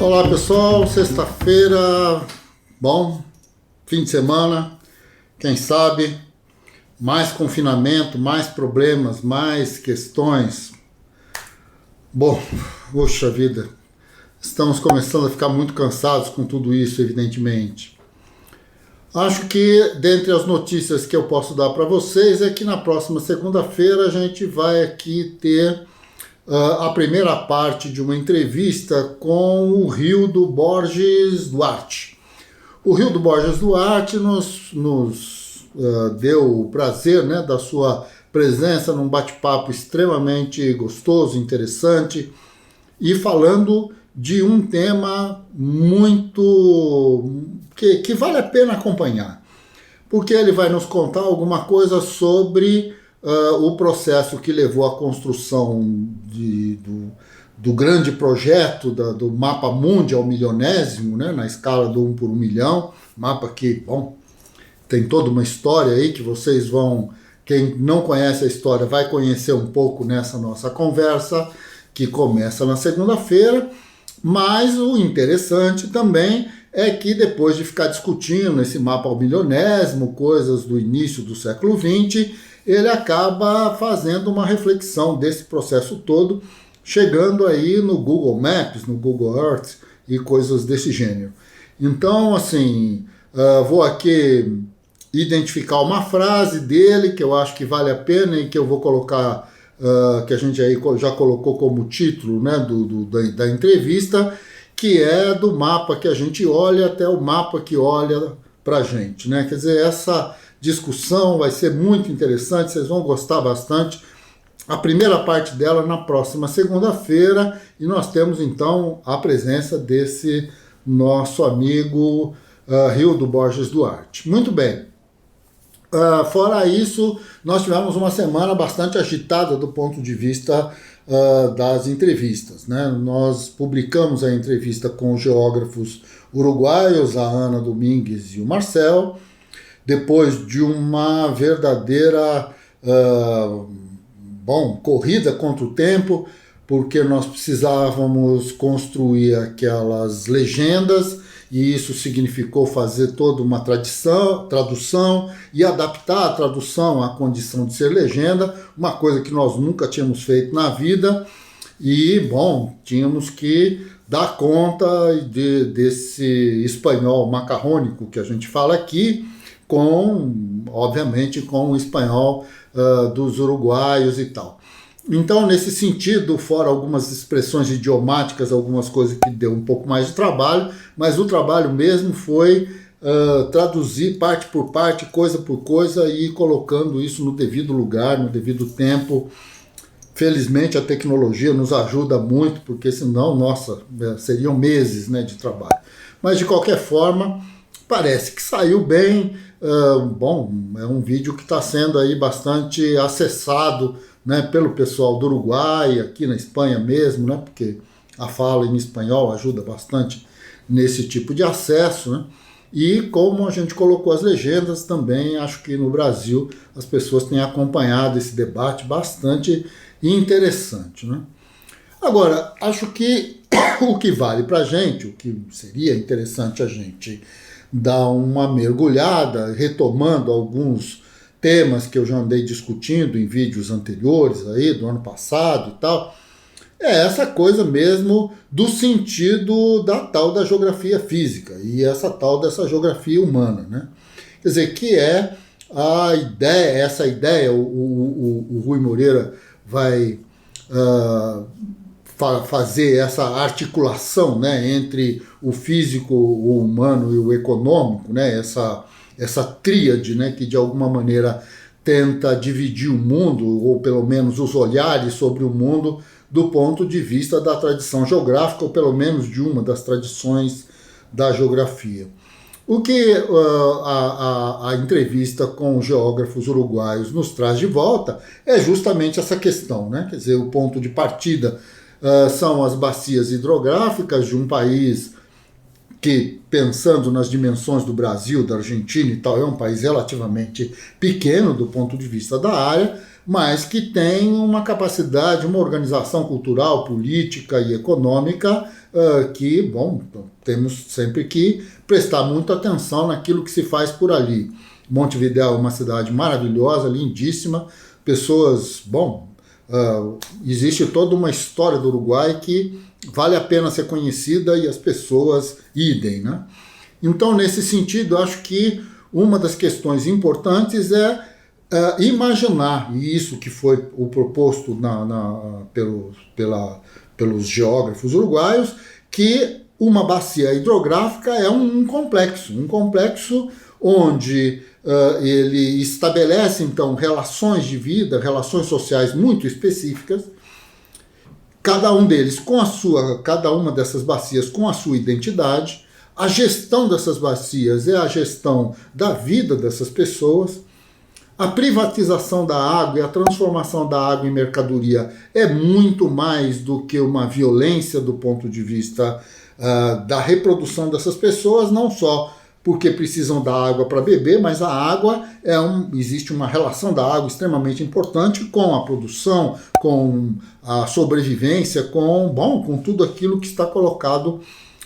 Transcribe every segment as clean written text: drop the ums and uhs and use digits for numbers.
Olá pessoal, sexta-feira, bom, fim de semana, quem sabe, mais confinamento, mais problemas, mais questões. Bom, poxa vida, estamos começando a ficar muito cansados com tudo isso, evidentemente. Acho que dentre as notícias que eu posso dar para vocês é que na próxima segunda-feira a gente vai aqui ter a primeira parte de uma entrevista com o Rildo Borges Duarte. O Rildo Borges Duarte nos deu o prazer, né, da sua presença num bate-papo extremamente gostoso, interessante, e falando de um tema muito que vale a pena acompanhar, porque ele vai nos contar alguma coisa sobre o processo que levou à construção do grande projeto do Mapa Mundi ao milionésimo, né, na escala do 1 por 1 milhão, mapa que, bom, tem toda uma história aí que vocês vão, quem não conhece a história vai conhecer um pouco nessa nossa conversa, que começa na segunda-feira, mas o interessante também é que depois de ficar discutindo esse mapa ao milionésimo, coisas do início do século XX, ele acaba fazendo uma reflexão desse processo todo, chegando aí no Google Maps, no Google Earth e coisas desse gênero. Então, assim, vou aqui identificar uma frase dele que eu acho que vale a pena e que eu vou colocar, que a gente aí já colocou como título, né, da entrevista, que é do mapa que a gente olha até o mapa que olha para a gente, né? Quer dizer, essa discussão vai ser muito interessante, vocês vão gostar bastante. A primeira parte dela na próxima segunda-feira, e nós temos então a presença desse nosso amigo Rildo Borges Duarte. Muito bem. Fora isso, nós tivemos uma semana bastante agitada do ponto de vista das entrevistas, né? Nós publicamos a entrevista com os geógrafos uruguaios, a Ana Domingues e o Marcel, depois de uma verdadeira corrida contra o tempo, porque nós precisávamos construir aquelas legendas, e isso significou fazer toda uma tradução e adaptar a tradução à condição de ser legenda, uma coisa que nós nunca tínhamos feito na vida, e, bom, tínhamos que dar conta desse espanhol macarrônico que a gente fala aqui, obviamente, com o espanhol dos uruguaios e tal. Então, nesse sentido, fora algumas expressões idiomáticas, algumas coisas que deu um pouco mais de trabalho, mas o trabalho mesmo foi traduzir parte por parte, coisa por coisa, e ir colocando isso no devido lugar, no devido tempo. Felizmente, a tecnologia nos ajuda muito, porque senão, nossa, seriam meses, né, de trabalho. Mas, de qualquer forma, parece que saiu bem. É um vídeo que está sendo aí bastante acessado, né, pelo pessoal do Uruguai, aqui na Espanha mesmo, né, porque a fala em espanhol ajuda bastante nesse tipo de acesso, né, e como a gente colocou as legendas também, acho que no Brasil as pessoas têm acompanhado esse debate bastante interessante, né. Agora, acho que o que vale para a gente, o que seria interessante a gente dar uma mergulhada, retomando alguns temas que eu já andei discutindo em vídeos anteriores aí, do ano passado e tal, é essa coisa mesmo do sentido da tal da geografia física e essa tal dessa geografia humana, né? Quer dizer, que é a ideia, essa ideia, o Rui Moreira vai fazer essa articulação, né, entre o físico, o humano e o econômico, né, essa tríade, né, que de alguma maneira tenta dividir o mundo, ou pelo menos os olhares sobre o mundo, do ponto de vista da tradição geográfica, ou pelo menos de uma das tradições da geografia. O que a entrevista com os geógrafos uruguaios nos traz de volta é justamente essa questão, né? Quer dizer, o ponto de partida são as bacias hidrográficas de um país que, pensando nas dimensões do Brasil, da Argentina e tal, é um país relativamente pequeno do ponto de vista da área, mas que tem uma capacidade, uma organização cultural, política e econômica que, bom, temos sempre que prestar muita atenção naquilo que se faz por ali. Montevidéu é uma cidade maravilhosa, lindíssima, pessoas, bom, existe toda uma história do Uruguai que vale a pena ser conhecida e as pessoas idem, né? Então, nesse sentido, acho que uma das questões importantes é imaginar, e isso que foi o proposto pelos geógrafos uruguaios, que uma bacia hidrográfica é um complexo onde ele estabelece, então, relações de vida, relações sociais muito específicas, cada uma dessas bacias com a sua identidade. A gestão dessas bacias é a gestão da vida dessas pessoas. A privatização da água e a transformação da água em mercadoria é muito mais do que uma violência do ponto de vista da reprodução dessas pessoas, não só porque precisam da água para beber, mas a água existe uma relação da água extremamente importante com a produção, com a sobrevivência, com tudo aquilo que está colocado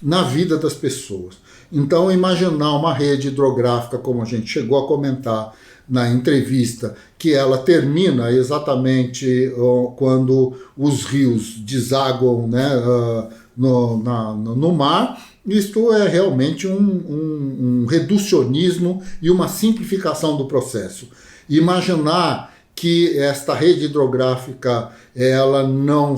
na vida das pessoas. Então, imaginar uma rede hidrográfica, como a gente chegou a comentar na entrevista, que ela termina exatamente quando os rios desaguam, né, no mar, isto é realmente um reducionismo e uma simplificação do processo. Imaginar que esta rede hidrográfica ela não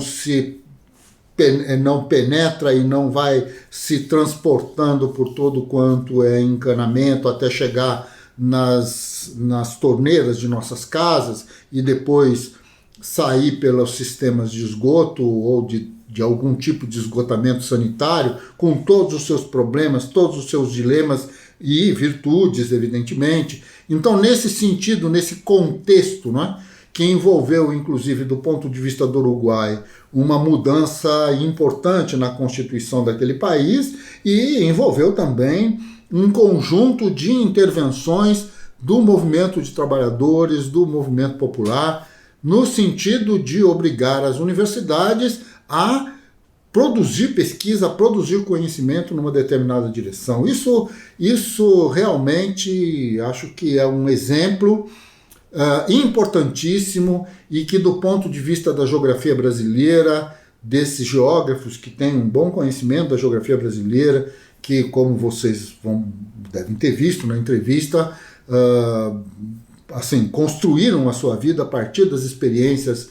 penetra e não vai se transportando por todo quanto é encanamento até chegar nas torneiras de nossas casas e depois sair pelos sistemas de esgoto ou de algum tipo de esgotamento sanitário, com todos os seus problemas, todos os seus dilemas e virtudes, evidentemente. Então, nesse sentido, nesse contexto, né, que envolveu, inclusive, do ponto de vista do Uruguai, uma mudança importante na Constituição daquele país e envolveu também um conjunto de intervenções do movimento de trabalhadores, do movimento popular, no sentido de obrigar as universidades a produzir pesquisa, a produzir conhecimento numa determinada direção. Isso realmente acho que é um exemplo importantíssimo e que, do ponto de vista da geografia brasileira, desses geógrafos que têm um bom conhecimento da geografia brasileira, que, como vocês devem ter visto na entrevista, construíram a sua vida a partir das experiências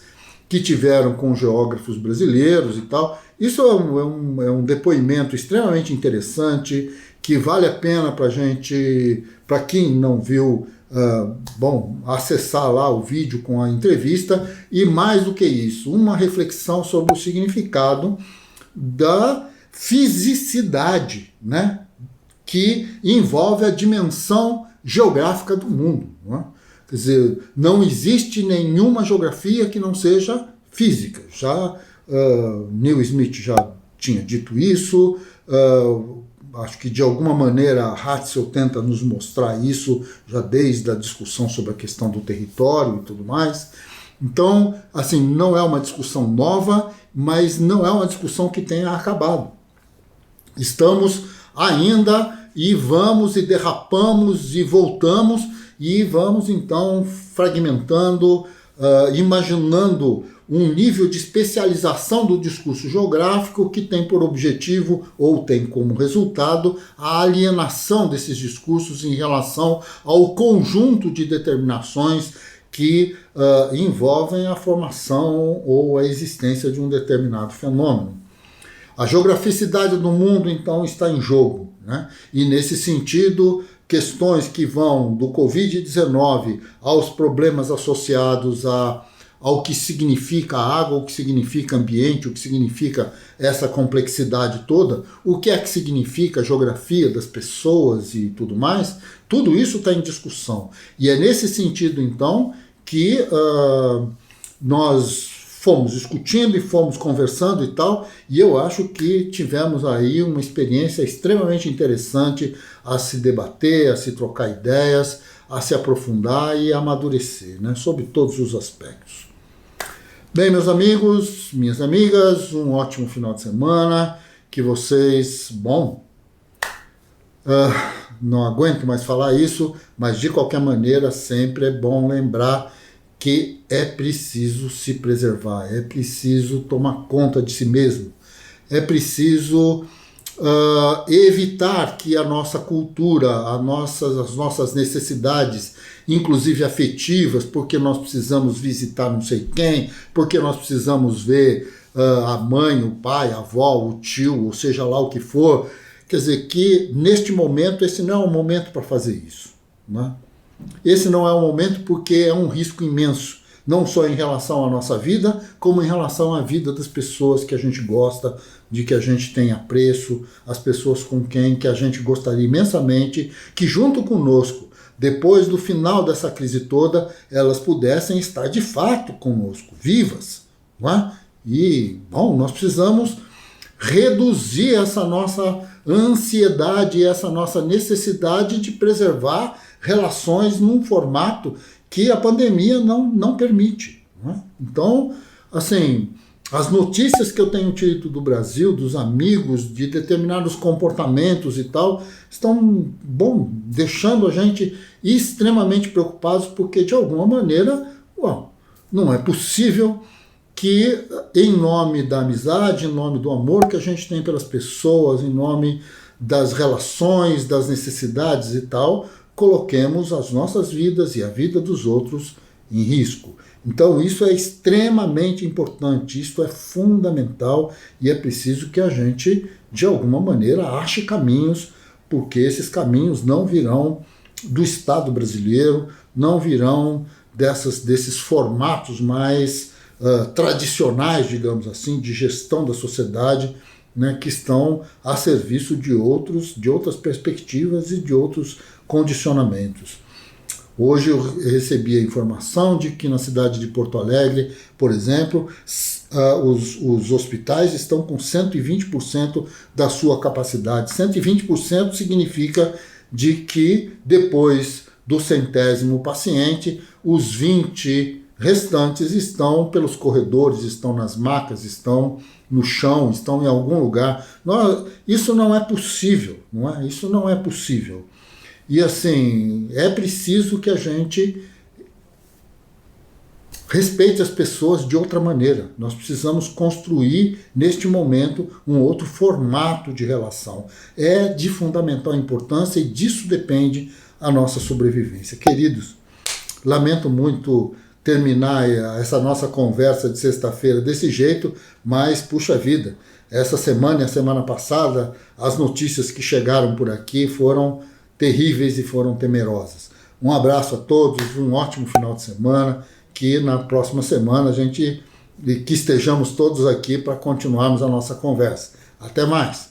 que tiveram com geógrafos brasileiros e tal. Isso é um depoimento extremamente interessante, que vale a pena para quem não viu, acessar lá o vídeo com a entrevista, e mais do que isso, uma reflexão sobre o significado da fisicidade, né, que envolve a dimensão geográfica do mundo, não é? Quer dizer, não existe nenhuma geografia que não seja física. Neil Smith já tinha dito isso, acho que de alguma maneira a Hatzel tenta nos mostrar isso já desde a discussão sobre a questão do território e tudo mais. Então, não é uma discussão nova, mas não é uma discussão que tenha acabado. Estamos ainda e vamos e derrapamos e voltamos e vamos então fragmentando, imaginando um nível de especialização do discurso geográfico que tem por objetivo ou tem como resultado a alienação desses discursos em relação ao conjunto de determinações que envolvem a formação ou a existência de um determinado fenômeno. A geograficidade do mundo, então, está em jogo, né? E, nesse sentido, questões que vão do Covid-19 aos problemas associados ao que significa água, o que significa ambiente, o que significa essa complexidade toda, o que é que significa a geografia das pessoas e tudo mais, tudo isso está em discussão. E é nesse sentido, então, que nós fomos discutindo e fomos conversando e tal, e eu acho que tivemos aí uma experiência extremamente interessante a se debater, a se trocar ideias, a se aprofundar e amadurecer, né, sobre todos os aspectos. Bem, meus amigos, minhas amigas, um ótimo final de semana, que vocês, não aguento mais falar isso, mas de qualquer maneira sempre é bom lembrar que é preciso se preservar, é preciso tomar conta de si mesmo, é preciso evitar que a nossa cultura, as nossas necessidades, inclusive afetivas, porque nós precisamos visitar não sei quem, porque nós precisamos ver a mãe, o pai, a avó, o tio, ou seja lá o que for, quer dizer que neste momento esse não é um momento para fazer isso, né? Esse não é um momento porque é um risco imenso, não só em relação à nossa vida, como em relação à vida das pessoas que a gente gosta, de que a gente tem apreço, as pessoas com quem que a gente gostaria imensamente que junto conosco, depois do final dessa crise toda, elas pudessem estar de fato conosco, vivas, não é? E, nós precisamos reduzir essa nossa ansiedade, essa nossa necessidade de preservar relações num formato que a pandemia não permite, não é? Então, assim, as notícias que eu tenho tido do Brasil, dos amigos, de determinados comportamentos e tal, estão, deixando a gente extremamente preocupados, porque de alguma maneira, não é possível que em nome da amizade, em nome do amor que a gente tem pelas pessoas, em nome das relações, das necessidades e tal, coloquemos as nossas vidas e a vida dos outros em risco. Então isso é extremamente importante, isso é fundamental e é preciso que a gente, de alguma maneira, ache caminhos, porque esses caminhos não virão do Estado brasileiro, não virão desses formatos mais tradicionais, digamos assim, de gestão da sociedade, né, que estão a serviço de outras perspectivas e de outros condicionamentos. Hoje eu recebi a informação de que na cidade de Porto Alegre, por exemplo, os hospitais estão com 120% da sua capacidade. 120% significa de que depois do 100º paciente, os 20 restantes estão pelos corredores, estão nas macas, estão no chão, estão em algum lugar. Isso não é possível, não é? Isso não é possível. E assim, é preciso que a gente respeite as pessoas de outra maneira. Nós precisamos construir, neste momento, um outro formato de relação. É de fundamental importância e disso depende a nossa sobrevivência. Queridos, lamento muito terminar essa nossa conversa de sexta-feira desse jeito, mas, puxa vida, essa semana e a semana passada, as notícias que chegaram por aqui foram terríveis e foram temerosas. Um abraço a todos, um ótimo final de semana, que na próxima semana que estejamos todos aqui para continuarmos a nossa conversa. Até mais!